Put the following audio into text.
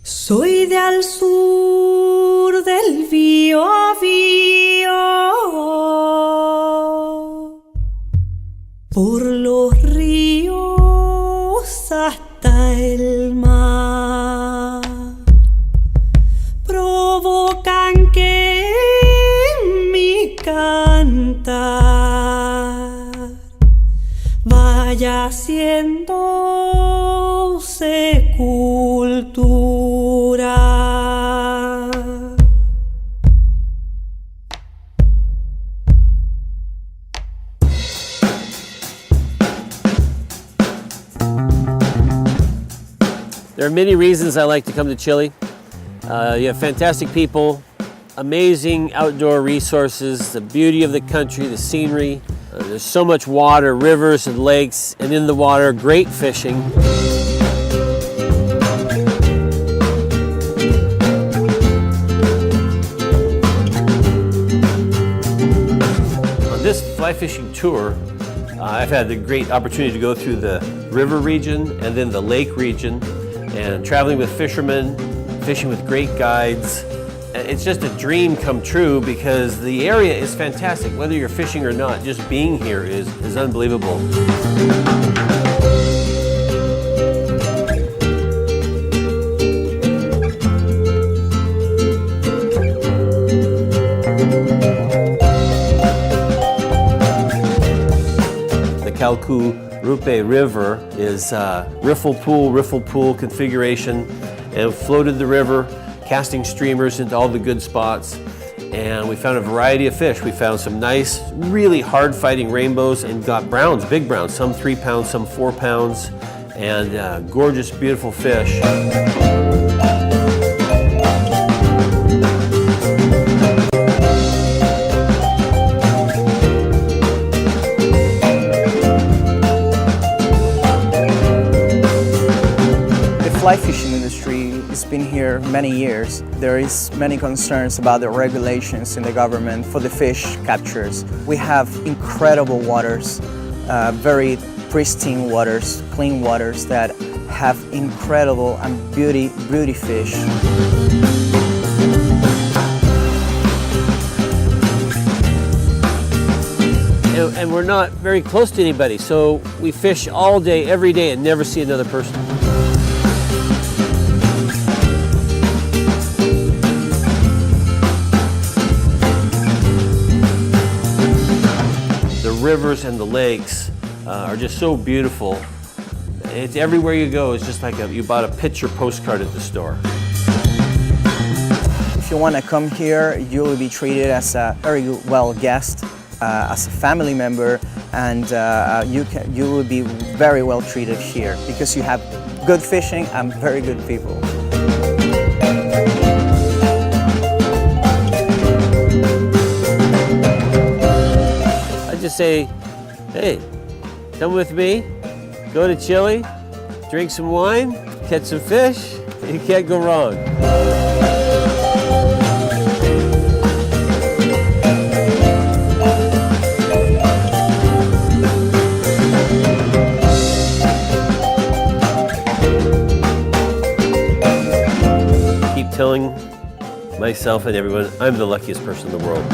Soy de al sur del Biobío, por los ríos hasta el mar, provocan que mi cantar vaya haciéndose cultura. There are many reasons I like to come to Chile. You have fantastic people, amazing outdoor resources, the beauty of the country, the scenery. There's so much water, rivers and lakes, and in the water, great fishing. On this fly fishing tour, I've had the great opportunity to go through the river region and then the lake region, and traveling with fishermen, fishing with great guides. It's just a dream come true because the area is fantastic. Whether you're fishing or not, just being here is unbelievable. The Calcu-Rupe River is riffle pool configuration, and floated the river, casting streamers into all the good spots. And we found a variety of fish. We found some nice, really hard fighting rainbows and got browns, big browns, some 3 pounds, some 4 pounds, and gorgeous, beautiful fish. The fly fishing industry has been here many years. There is many concerns about the regulations in the government for the fish captures. We have incredible waters, very pristine waters, clean waters that have incredible and beauty fish. And we're not very close to anybody, so we fish all day, every day, and never see another person. The rivers and the lakes are just so beautiful. It's everywhere you go. It's just like you bought a picture postcard at the store. If you want to come here, you will be treated as a very well guest, as a family member, and you will be very well treated here because you have good fishing and very good people. I just say, hey, come with me, go to Chile, drink some wine, catch some fish, you can't go wrong. Telling myself and everyone I'm the luckiest person in the world.